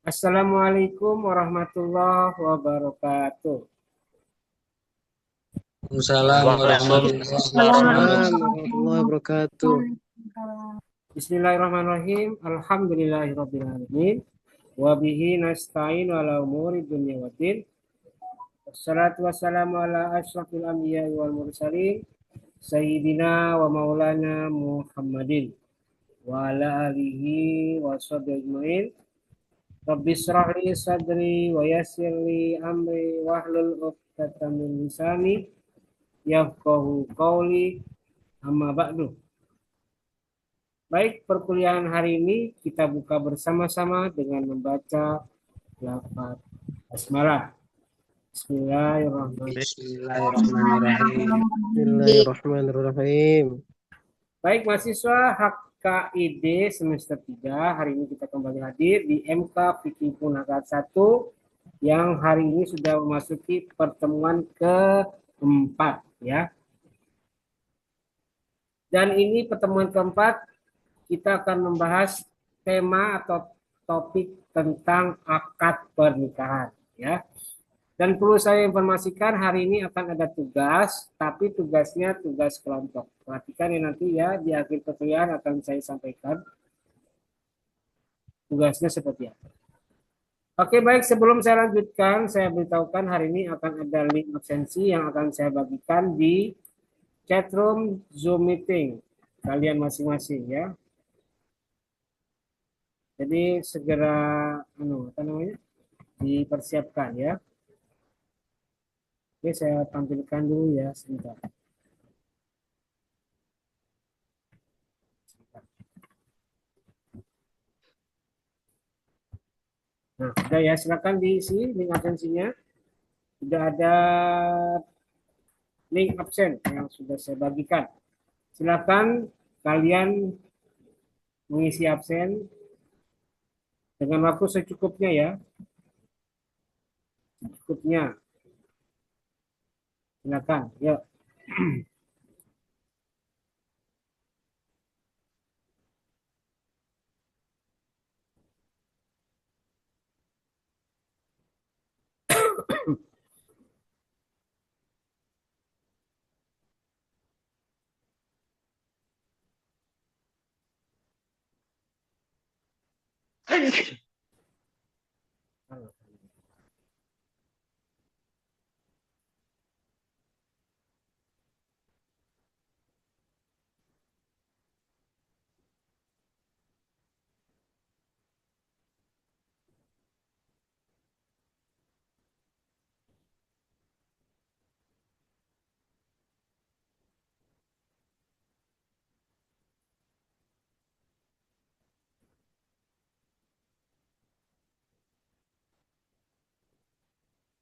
Assalamualaikum warahmatullahi wabarakatuh. Waalaikumsalam warahmatullahi Waalaikumsalam wabarakatuh. warahmatullahi wabarakatuh. Bismillahirrahmanirrahim. Alhamdulillahirrabbilalamin. Wabihi nasta'in ala umuri dunya waddin. Wassalatu wassalamu ala asyrafil anbiya wal mursalin. Sayyidina wa maulana Muhammadin. Wa ala alihi wa sahbihi ajma'in. Rabbi shrah li sadri wa yassir li amri wahlul 'uqdatam min lisani yafqahu qawli. Amma ba'du. Baik, perkuliahan hari ini kita buka bersama-sama dengan membaca lafaz basmalah. Bismillahirrahmanirrahim. Bismillahirrahmanirrahim. Bismillahirrahmanirrahim. Baik, mahasiswa HKID semester 3, hari ini kita kembali hadir di MK Fikih Punakat 1 yang hari ini sudah memasuki pertemuan keempat ya. Dan ini pertemuan keempat kita akan membahas tema atau topik tentang akad pernikahan ya. Dan perlu saya informasikan hari ini akan ada tugas, tapi tugasnya tugas kelompok. Perhatikan ya nanti ya di akhir perkuliahan akan saya sampaikan tugasnya seperti apa. Oke, baik, sebelum saya lanjutkan, saya beritahukan hari ini akan ada link absensi yang akan saya bagikan di chatroom Zoom meeting kalian masing-masing ya. Jadi segera dipersiapkan ya. Oke, saya tampilkan dulu ya sebentar. Nah, sudah ya, silakan diisi link absensinya. Sudah ada link absen yang sudah saya bagikan. Silakan kalian mengisi absen dengan waktu secukupnya ya. Secukupnya. Silakan, yuk.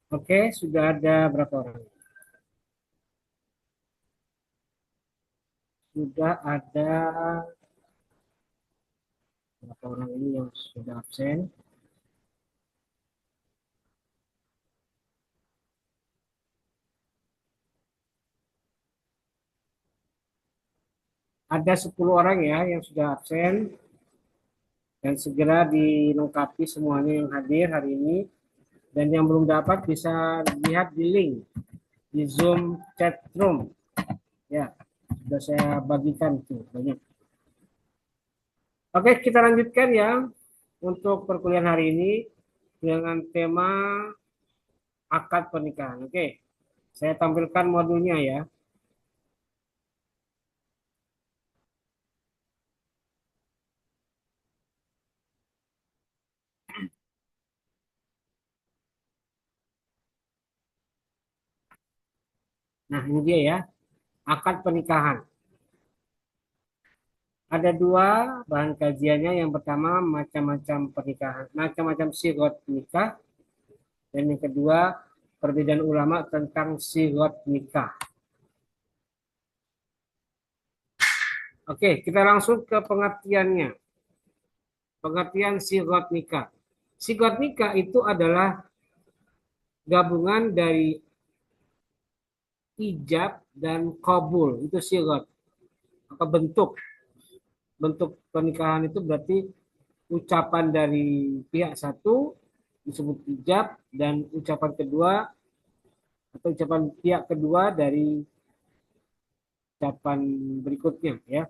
Oke, sudah ada berapa orang? Sudah ada berapa orang ini yang sudah absen? Ada 10 orang ya yang sudah absen dan segera dilengkapi semuanya yang hadir hari ini. Dan yang belum dapat bisa lihat di link di Zoom chat room. Ya, sudah saya bagikan tuh banyak. Oke, kita lanjutkan ya untuk perkuliahan hari ini dengan tema akad pernikahan. Oke, saya tampilkan modulnya ya. Nah, ini dia ya, akad pernikahan. Ada dua bahan kajiannya. Yang pertama macam-macam pernikahan, macam-macam sigot nikah, dan yang kedua perbedaan ulama tentang sigot nikah. Oke, kita langsung ke pengertiannya. Pengertian sigot nikah. Sigot nikah itu adalah gabungan dari ijab dan qabul. Itu sigot. Maka bentuk pernikahan itu berarti ucapan dari pihak satu disebut ijab, dan ucapan kedua atau ucapan pihak kedua dari ucapan berikutnya ya.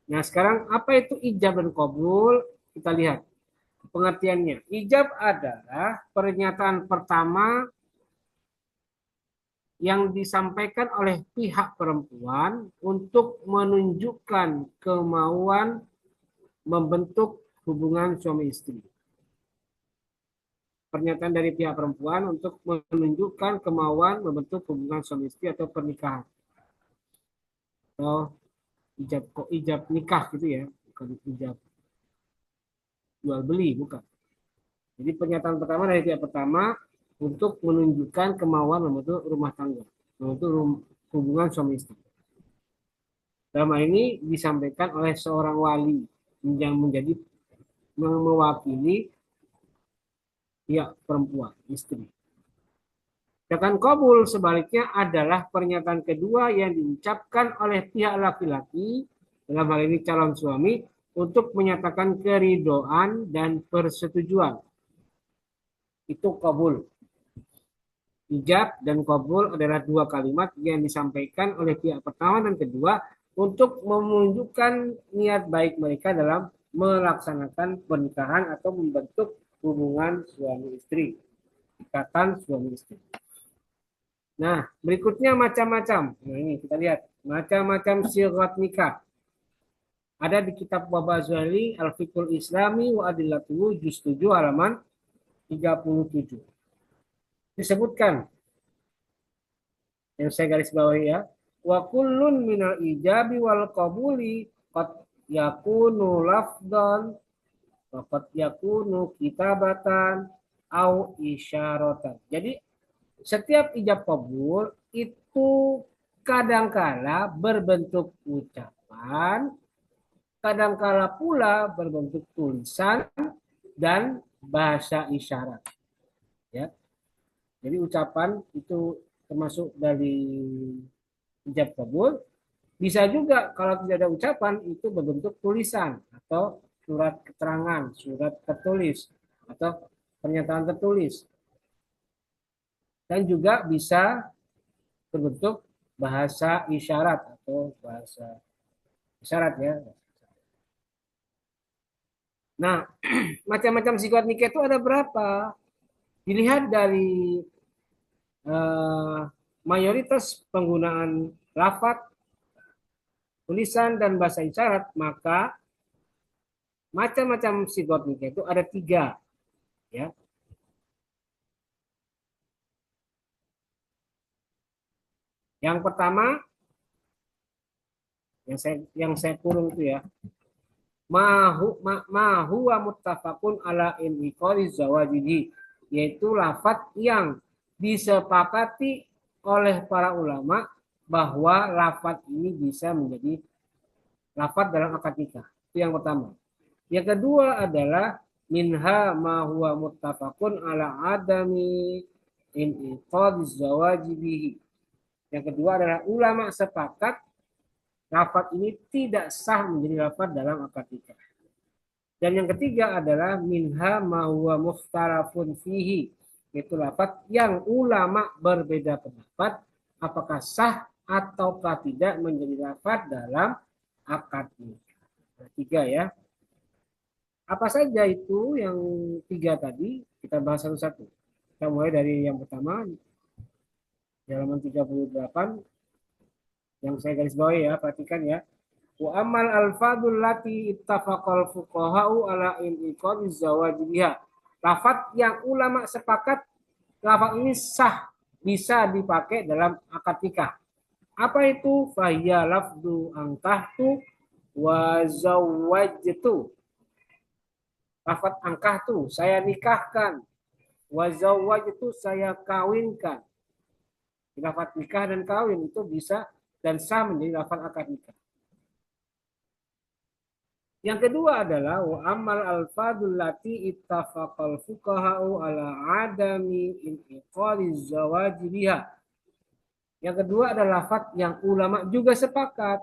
Nah, sekarang apa itu ijab dan qabul? Kita lihat pengertiannya. Ijab adalah pernyataan pertama yang disampaikan oleh pihak perempuan untuk menunjukkan kemauan membentuk hubungan suami istri. Pernyataan dari pihak perempuan untuk menunjukkan kemauan membentuk hubungan suami istri atau pernikahan. Atau ijab kok ijab nikah gitu ya, bukan ijab jual beli, bukan. Jadi pernyataan pertama dari pihak pertama untuk menunjukkan kemauan membentuk rumah tangga, membentuk hubungan suami istri. Dalam hal ini disampaikan oleh seorang wali yang menjadi mewakili pihak perempuan, istri. Sedangkan qabul sebaliknya adalah pernyataan kedua yang diucapkan oleh pihak laki-laki, dalam hal ini calon suami, untuk menyatakan keridoan dan persetujuan. Itu qabul. Ijab dan qabul adalah dua kalimat yang disampaikan oleh pihak pertama dan kedua untuk menunjukkan niat baik mereka dalam melaksanakan pernikahan atau membentuk hubungan suami istri, ikatan suami istri. Nah, berikutnya macam-macam. Nah, ini kita lihat macam-macam sighat nikah. Ada di kitab Baba Zuhaili Al-Fiqhul Islami wa Adillatuhu juz 7 halaman 37. Disebutkan yang saya garis bawahi ya, wa kullun minal ijabi wal qabuli qad yakunu lafdan wa qad yakunu kitabatan au isyaratan. Jadi setiap ijab qabul itu kadangkala berbentuk ucapan, kadangkala pula berbentuk tulisan dan bahasa isyarat. Ya. Jadi ucapan itu termasuk dari ijab qabul. Bisa juga kalau tidak ada ucapan itu berbentuk tulisan atau surat keterangan, surat tertulis atau pernyataan tertulis. Dan juga bisa berbentuk bahasa isyarat atau bahasa isyarat ya. Nah, macam-macam sighat nikah itu ada berapa? Dilihat dari mayoritas penggunaan lafaz, tulisan dan bahasa isyarat, maka macam-macam sighat nikah itu ada 3 ya. Yang pertama yang saya kurung itu ya, huwa muttafaqun ala inqari zawajihi, yaitu lafaz yang disepakati oleh para ulama bahwa lafaz ini bisa menjadi lafaz dalam akad nikah. Itu yang pertama. Yang kedua adalah minha ma huwa muttafaqun ala adami inqadi zawajihi. Yang kedua adalah ulama sepakat lafaz ini tidak sah menjadi lafaz dalam akad nikah. Dan yang ketiga adalah minha ma huwa mukhtalafun fihi, yaitu lafaz yang ulama berbeda pendapat apakah sah ataukah tidak menjadi lafaz dalam akad nikah. Nah, 3 ya. Apa saja itu yang 3 tadi? Kita bahas satu-satu. Kita mulai dari yang pertama di halaman 38 yang saya garis bawahi ya, perhatikan ya. Wa amal alfadul lati ittafaqal fuqaha'u ala inqadi zawajiha. Lafaz yang ulama sepakat lafaz ini sah bisa dipakai dalam akad nikah. Apa itu? Fahiya lafdu angkahtu wa zawwajtu. Lafaz angkahtu saya nikahkan, wa zawwajtu saya kawinkan. Lafaz nikah dan kawin itu bisa dan sah menjadi lafaz akad nikah. Yang kedua adalah wa amal alfadul lati ittafaqal fuqaha'u ala adami inqadi zawaji biha. Yang kedua adalah lafaz yang ulama juga sepakat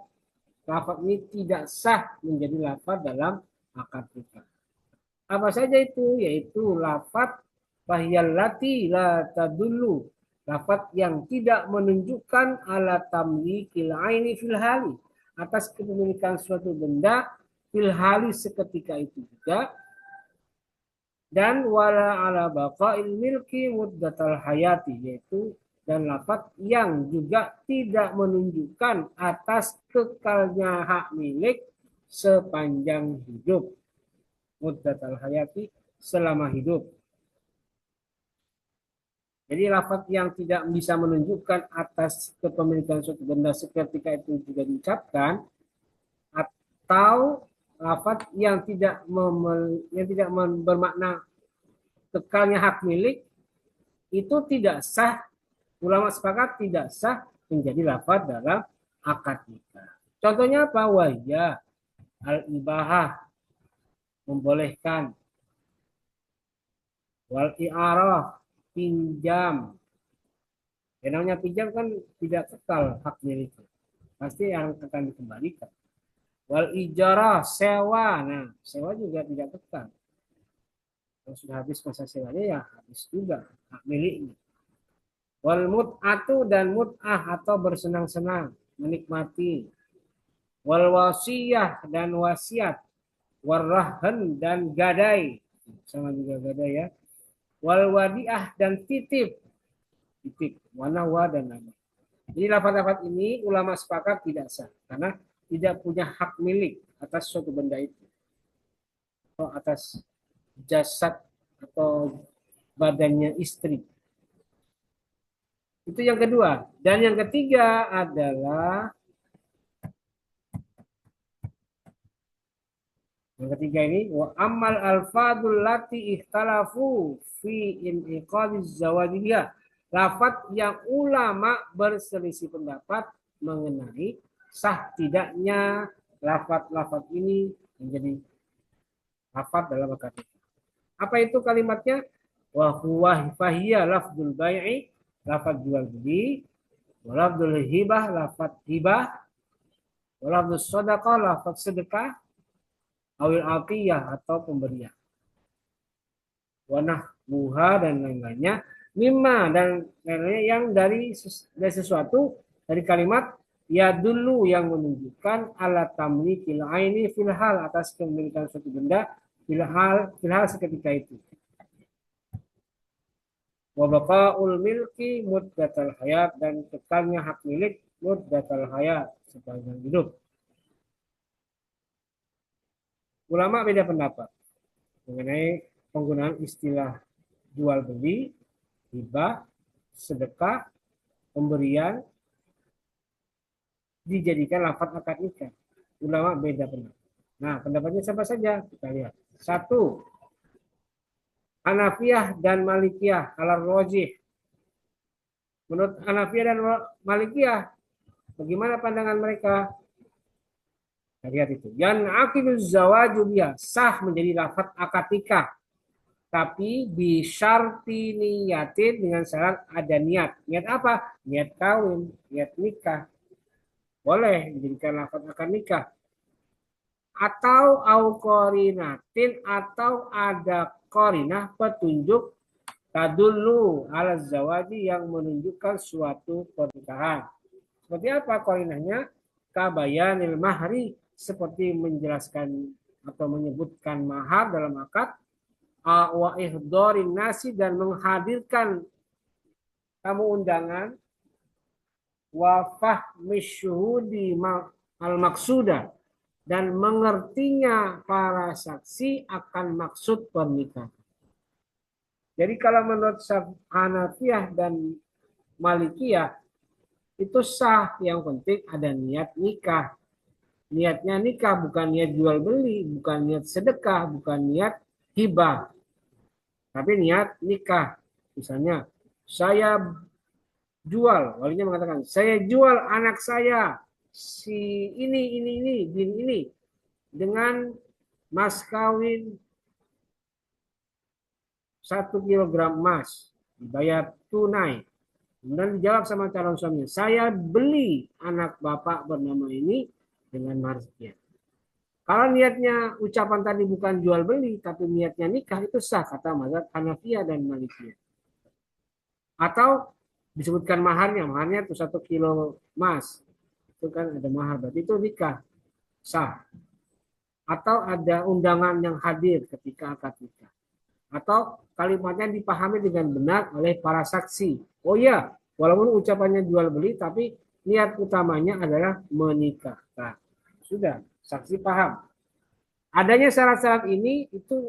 lafaz ini tidak sah menjadi lafaz dalam akad nikah. Apa saja itu? Yaitu lafat fahyallati la tadullu. Lafat yang tidak menunjukkan ala tamlikil aini fil hali. Atas kepemilikan suatu benda fil hali seketika itu juga. Dan wala ala baqail milki muddatal hayati. Yaitu dan lafat yang juga tidak menunjukkan atas kekalnya hak milik sepanjang hidup. Muddatal hayati, selama hidup. Jadi lafaz yang tidak bisa menunjukkan atas kepemilikan suatu benda seketika itu juga diucapkan, atau lafaz yang tidak bermakna kekalnya hak milik itu tidak sah. Ulama sepakat tidak sah menjadi lafaz dalam akad nikah. Contohnya apa? Wahya al-ibahah, membolehkan, wal i'arah, pinjam. Yang namanya pinjam kan tidak kekal hak miliknya, pasti yang akan dikembalikan. Wal ijarah, sewa. Nah, sewa juga tidak kekal. Kalau sudah habis masa sewanya ya habis juga hak miliknya. Wal mut'atu, dan mut'ah atau bersenang-senang, menikmati. Wal wasiyah, dan wasiat. Warrahan, dan gadai, sama juga gadai ya. Wal wadiah, dan titip, wanawa, dan nama. Jadi lafaz-lafaz ini ulama sepakat tidak sah karena tidak punya hak milik atas suatu benda itu, atau atas jasad atau badannya istri. Itu yang kedua. Dan yang ketiga adalah yang ketiga ini wa amal alfadul lati ikhtalafu fi inqadhiz zawajiyah. Lafaz yang ulama berselisih pendapat mengenai sah tidaknya lafaz-lafaz ini menjadi lafaz dalam akad nikah. Apa itu kalimatnya? Wa huwa fahiya lafzul bai'i, lafaz jual beli, wa lafzul hibah, lafaz hibah, wa lafzul shadaqah, lafaz sedekah, awil atiyah atau pemberian. Wanah buha, dan lain-lainnya, mimma, dan lain-lainnya yang dari sesuatu, dari kalimat ya dulu yang menunjukkan ala tamlikil aini fil hal, atas kepemilikan suatu benda fil hal seketika itu. Wa baqaul milki muddatal hayat, dan kekalnya hak milik muddatal hayat, sepanjang hidup. Ulama beda pendapat mengenai penggunaan istilah jual beli, hibah, sedekah, pemberian dijadikan lafaz akad nikah. Ulama beda pendapat. Nah, pendapatnya siapa saja? Kita lihat. Satu, Hanafiyah dan Malikiyah ala rajih. Menurut Hanafiyah dan Malikiyah, bagaimana pandangan mereka? Kita lihat itu. Yan aqiduz zawaju biha, sah menjadi lafaz akad nikah. Tapi bisyarti niyatin, dengan syarat ada niat. Niat apa? Niat kawin, niat nikah. Boleh dijadikan lafaz akad nikah. Atau au qarinatin, atau ada qarinah, petunjuk tadullu ala zawaji, yang menunjukkan suatu pernikahan. Seperti apa qarinahnya? Kabayanil mahri, seperti menjelaskan atau menyebutkan mahar dalam akad. Wa ihdarin nasi, dan menghadirkan tamu undangan. Wa fahmi syuhudi al maksuda, dan mengertinya para saksi akan maksud pernikahan. Jadi kalau menurut Hanafiyah dan Malikiyah itu sah, yang penting ada niat nikah. Niatnya nikah, bukan niat jual beli, bukan niat sedekah, bukan niat hibah, tapi niat nikah. Misalnya saya jual, walinya mengatakan saya jual anak saya si ini bin ini dengan mas kawin 1 kilogram emas, dibayar tunai. Kemudian dijawab sama calon suaminya, saya beli anak bapak bernama ini dengan mahar sekian. Kalau niatnya ucapan tadi bukan jual beli, tapi niatnya nikah, itu sah kata mazhab Hanafiyah dan Malikiyah. Atau disebutkan maharnya itu 1 kilo emas, itu kan ada mahar, berarti itu nikah sah. Atau ada undangan yang hadir ketika akad nikah. Atau kalimatnya dipahami dengan benar oleh para saksi. Oh iya, walaupun ucapannya jual beli, tapi niat utamanya adalah menikah. Nah, sudah, saksi paham. Adanya syarat-syarat ini itu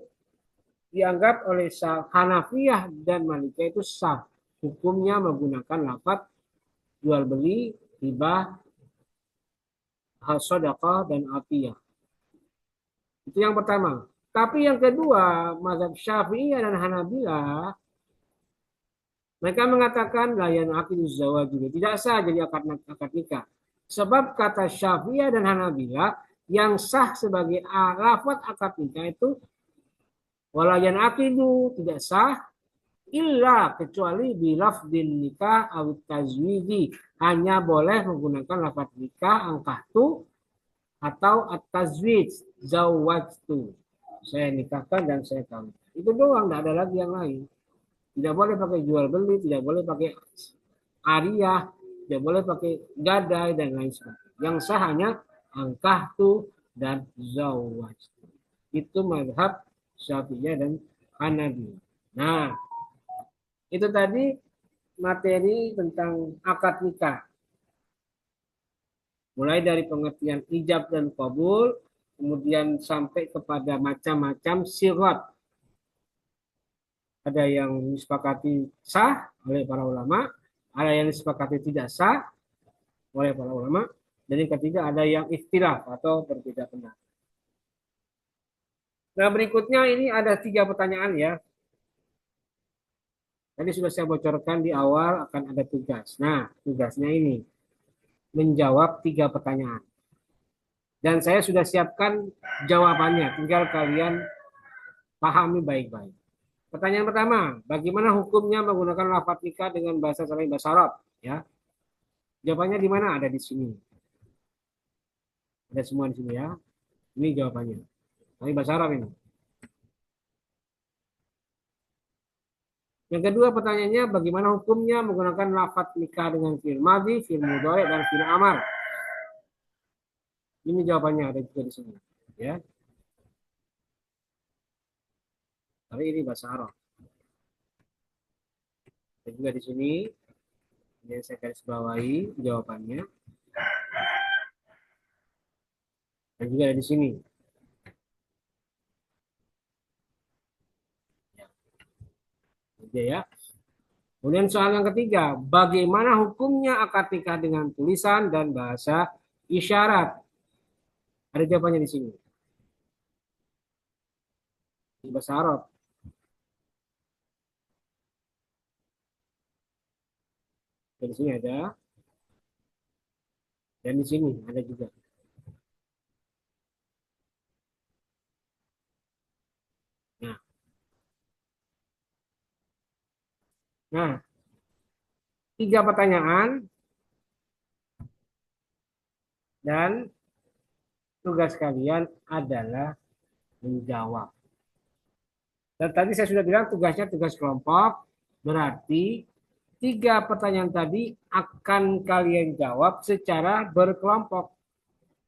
dianggap oleh Hanafiyah dan Malikiyah itu sah. Hukumnya menggunakan lafaz jual beli, hibah, sedekah dan atiyah. Itu yang pertama. Tapi yang kedua, mazhab Syafi'iyah dan Hanabilah, mereka mengatakan layan akidu zawaj juga tidak sah jadi akad nikah. Sebab kata Syafi'iyah dan Hanabilah yang sah sebagai lafaz akad nikah itu walayan akidu tidak sah illa kecuali bilafdin nikah atau tazwiji, hanya boleh menggunakan lafaz nikah angkahtu atau at-tazwij zawwajtu, saya nikahkan dan saya kawin. Itu doang, tidak ada lagi yang lain. Tidak boleh pakai jual beli, tidak boleh pakai ariyah, tidak boleh pakai gadai dan lain sebagainya. Yang sah hanya angkahtu dan zawwajtu. Itu mazhab Syafi'iyah dan Hanafi. Nah, itu tadi materi tentang akad nikah. Mulai dari pengertian ijab dan qabul, kemudian sampai kepada macam-macam sirat. Ada yang disepakati sah oleh para ulama, ada yang disepakati tidak sah oleh para ulama, dan yang ketiga ada yang ikhtilaf atau berbeda pendapat. Nah, berikutnya ini ada 3 pertanyaan ya. Tadi sudah saya bocorkan di awal akan ada tugas. Nah, tugasnya ini menjawab 3 pertanyaan. Dan saya sudah siapkan jawabannya, tinggal kalian pahami baik-baik. Pertanyaan pertama, bagaimana hukumnya menggunakan lafaz nikah dengan bahasa selain bahasa Arab? Ya, jawabannya di mana? Ada di sini. Ada semua di sini ya. Ini jawabannya. Tapi bahasa Arab ini. Yang kedua pertanyaannya, bagaimana hukumnya menggunakan lafaz nikah dengan fi'il madhi, fi'il mudhari, dan fi'il amar? Ini jawabannya ada juga di sini. Ya. Tapi ini bahasa Arab. Ada juga di sini. Yang saya garis bawahi jawabannya. Dan juga ada di sini. Ya. Kemudian soal yang ketiga, bagaimana hukumnya akad nikah dengan tulisan dan bahasa isyarat? Ada jawabannya di sini. Di bahasa Arab. Dan di sini ada. Dan di sini ada juga. Nah, 3 pertanyaan dan tugas kalian adalah menjawab. Dan tadi saya sudah bilang tugasnya tugas kelompok, berarti 3 pertanyaan tadi akan kalian jawab secara berkelompok.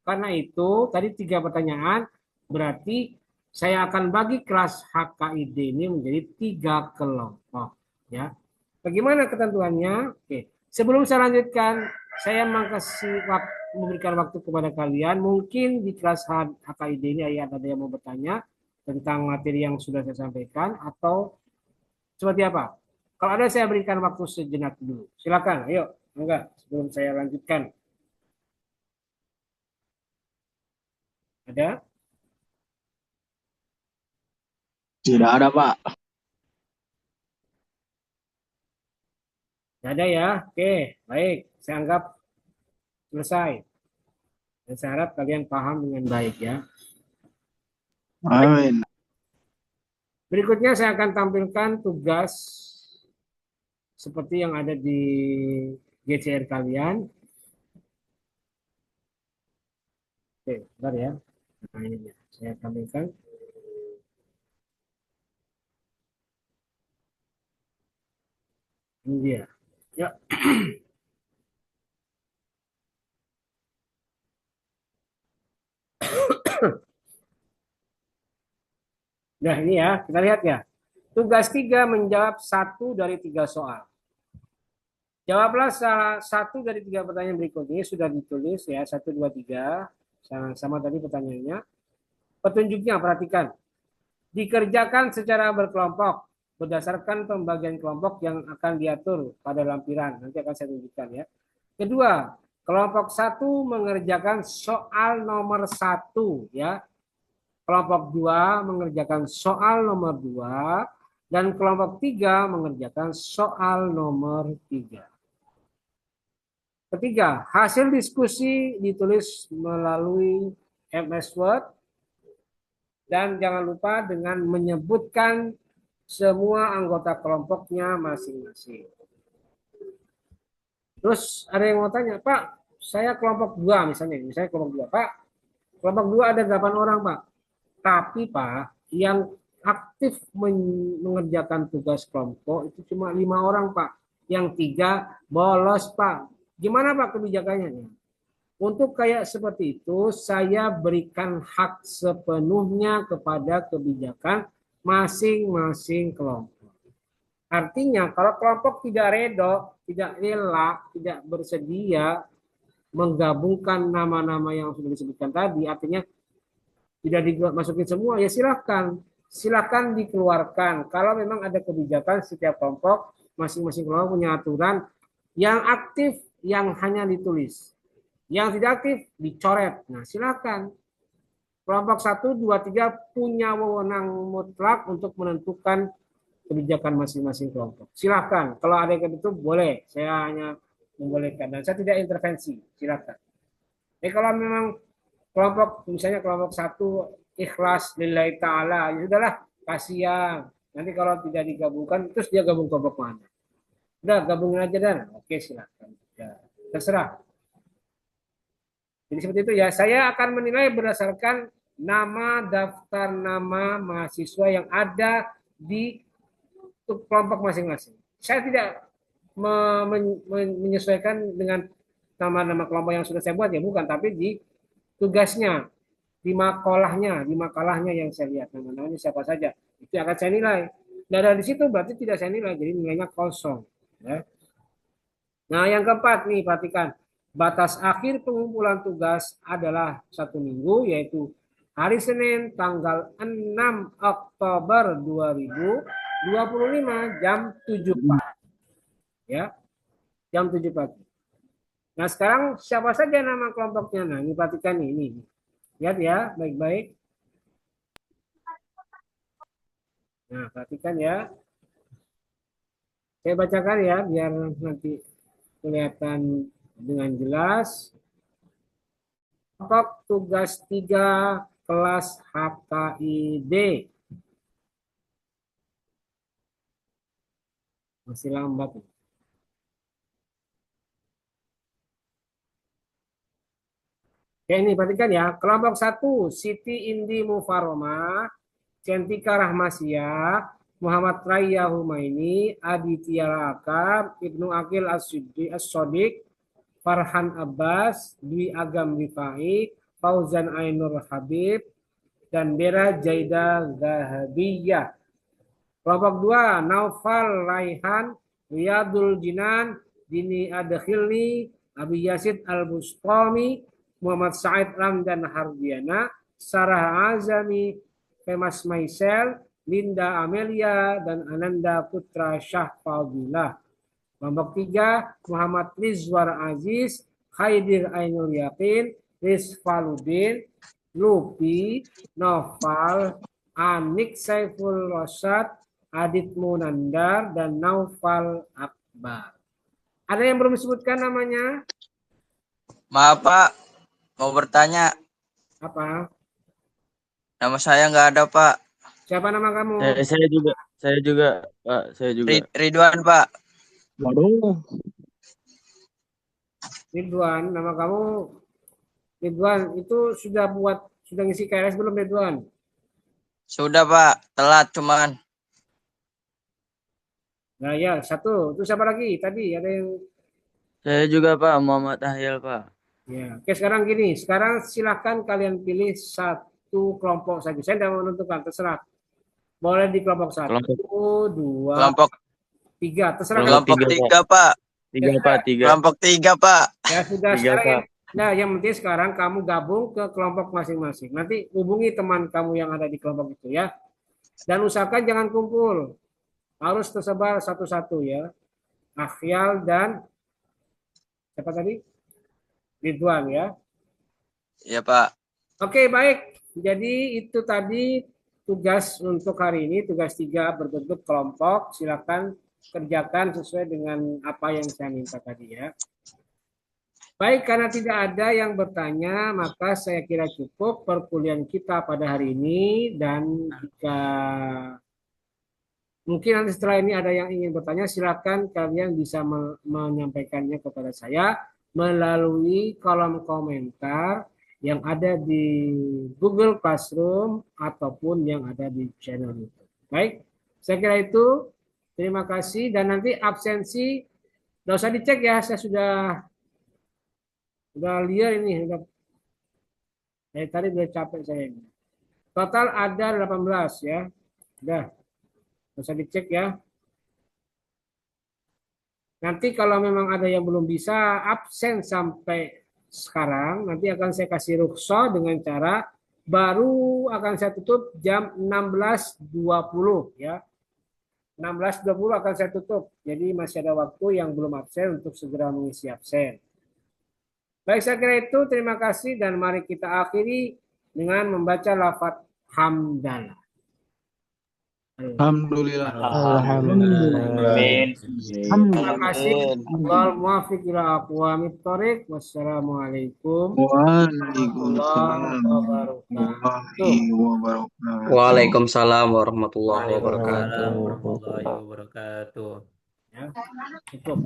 Karena itu tadi 3 pertanyaan berarti saya akan bagi kelas HKID ini menjadi 3 kelompok. Ya, bagaimana ketentuannya? Oke, sebelum saya lanjutkan, saya memberikan waktu kepada kalian. Mungkin di kelas HKID ini ada yang mau bertanya tentang materi yang sudah saya sampaikan atau seperti apa? Kalau ada saya berikan waktu sejenak dulu. Silakan, ayo. Enggak, sebelum saya lanjutkan. Ada? Tidak ada, Pak. Tidak ada ya? Oke, baik. Saya anggap selesai. Dan saya harap kalian paham dengan baik ya. Amin. Berikutnya saya akan tampilkan tugas seperti yang ada di GCR kalian. Oke, bentar ya. Nah, ini dia. Saya tampilkan. Ini dia. Ya. Nah, ini ya, kita lihat ya. Tugas 3 menjawab 1 dari 3 soal. Jawablah salah satu dari 3 pertanyaan berikut ini, sudah ditulis ya, 1, 2, 3. Sama tadi pertanyaannya. Petunjuknya, perhatikan. Dikerjakan secara berkelompok berdasarkan pembagian kelompok yang akan diatur pada lampiran. Nanti akan saya tunjukkan ya. Kedua, kelompok 1 mengerjakan soal nomor 1 ya. Kelompok 2 mengerjakan soal nomor 2 dan kelompok 3 mengerjakan soal nomor 3. Ketiga, hasil diskusi ditulis melalui MS Word dan jangan lupa dengan menyebutkan semua anggota kelompoknya masing-masing. Terus ada yang mau tanya, Pak, saya kelompok 2 misalnya kelompok 2, Pak, kelompok 2 ada 8 orang, Pak. Tapi, Pak, yang aktif mengerjakan tugas kelompok itu cuma 5 orang, Pak. Yang 3 bolos, Pak. Gimana, Pak, kebijakannya? Untuk kayak seperti itu, saya berikan hak sepenuhnya kepada kebijakan masing-masing kelompok. Artinya, kalau kelompok tidak redo, tidak rela, tidak bersedia menggabungkan nama-nama yang sudah disebutkan tadi, artinya tidak dimasukin semua, ya silakan. Silakan dikeluarkan. Kalau memang ada kebijakan setiap kelompok, masing-masing kelompok punya aturan yang aktif, yang hanya ditulis. Yang tidak aktif, dicoret. Nah, silakan. Kelompok 1, 2, 3 punya wewenang mutlak untuk menentukan kebijakan masing-masing kelompok. Silakan. Kalau ada yang itu boleh. Saya hanya membolehkan. Dan saya tidak intervensi. Silakan. Kalau memang kelompok, misalnya kelompok 1 ikhlas lillahi ta'ala, ya sudahlah, kasihan. Nanti kalau tidak digabungkan, terus dia gabung kelompok mana? Udah, gabungin aja dan. Oke, silakan. Ya, terserah. Jadi seperti itu ya. Saya akan menilai berdasarkan nama daftar nama mahasiswa yang ada di kelompok masing-masing. Saya tidak menyesuaikan dengan nama-nama kelompok yang sudah saya buat ya, bukan, tapi di tugasnya, di makalahnya yang saya lihat nama-namanya siapa saja, itu akan saya nilai. Nah, dari situ berarti tidak saya nilai, jadi nilainya kosong. Ya. Nah, yang keempat nih, perhatikan. Batas akhir pengumpulan tugas adalah 1 minggu, yaitu hari Senin tanggal 6 Oktober 2025 jam 7 pagi. Ya, jam 7 pagi. Nah, sekarang siapa saja nama kelompoknya? Nah, ini perhatikan ini. Lihat ya, baik-baik. Nah, perhatikan ya. Saya bacakan ya, biar nanti kelihatan dengan jelas. Kelompok tugas 3 kelas HKID. Masih lambat. Oke, ini perhatikan ya. Kelompok 1, Siti Indi Mufaroma, Centika Rahmasia, Muhammad Raya Humaini, Aditya Lakar, Ibnu Akil As-Sodik, Farhan Abbas, Dwi Agam Rifai, Fauzan Ainur Habib, dan Dera Jaida Zahabiyah. Kelompok 2, Naufal Raihan, Riyadul Jinan, Dini Adkhilni, Abi Yazid Al-Bustami, Muhammad Said Ramdan Hardiana, Sarah Azami, Femas Maisel, Linda Amelia, dan Ananda Putra Syah Fadilah. Kelompok 3, Muhammad Rizwar Aziz, Khaidir Ainul Yakin, Rizfaluddin, Lupi, Noval, Anik Saiful Rashad, Adit Munandar, dan Naufal Akbar. Ada yang belum disebutkan namanya? Maaf Pak, mau bertanya. Apa? Nama saya nggak ada Pak. Siapa nama kamu? Saya juga Pak, saya juga. Ridwan Pak. Waduh. Ridwan, nama kamu Ridwan itu Sudah ngisi KRS belum Ridwan? Sudah Pak, telat cuman. Nah ya, satu. Terus siapa lagi? Tadi ada yang... Saya juga Pak, Muhammad Ahyal Pak. Ya, oke sekarang gini. Sekarang silakan kalian pilih satu kelompok saja. Saya tidak menentukan, terserah. Boleh di kelompok satu, Kelompok dua, Kelompok tiga. Terserah Kelompok kalian. kelompok tiga, Pak. 3 Pak. Tiga Pak, tiga. Kelompok 3 Pak. Ya sudah, Tiga sekarang Pak. nah yang penting sekarang kamu gabung ke kelompok masing-masing. Nanti hubungi teman kamu yang ada di kelompok itu ya. Dan usahakan jangan kumpul. Harus tersebar satu-satu ya. Akhyal dan siapa tadi? Ridwan ya. Iya Pak. Oke, baik. Jadi itu tadi tugas untuk hari ini, tugas 3 berbentuk kelompok. Silakan kerjakan sesuai dengan apa yang saya minta tadi ya. Baik, karena tidak ada yang bertanya, maka saya kira cukup perkuliahan kita pada hari ini. Dan jika mungkin nanti setelah ini ada yang ingin bertanya, silakan kalian bisa menyampaikannya kepada saya melalui kolom komentar yang ada di Google Classroom ataupun yang ada di channel YouTube. Baik, saya kira itu. Terima kasih dan nanti absensi nggak usah dicek ya, saya sudah lihat ini, dari tadi udah capek saya ini. Total ada 18 ya. Udah, nggak usah dicek ya. Nanti kalau memang ada yang belum bisa absen sampai sekarang, nanti akan saya kasih rukhsah dengan cara baru akan saya tutup jam 16.20 ya. 16.20 akan saya tutup. Jadi masih ada waktu yang belum absen untuk segera mengisi absen. Baik, saya kira itu. Terima kasih dan mari kita akhiri dengan membaca lafaz hamdalah. Alhamdulillah. Terima kasih. Wal muwaffiq ila aqwamit thoriq. Wassalamualaikum Waalaikumsalam warahmatullahi wabarakatuh. Waalaikumsalam warahmatullahi wabarakatuh. warahmatullahi wabarakatuh. Ya, cukup.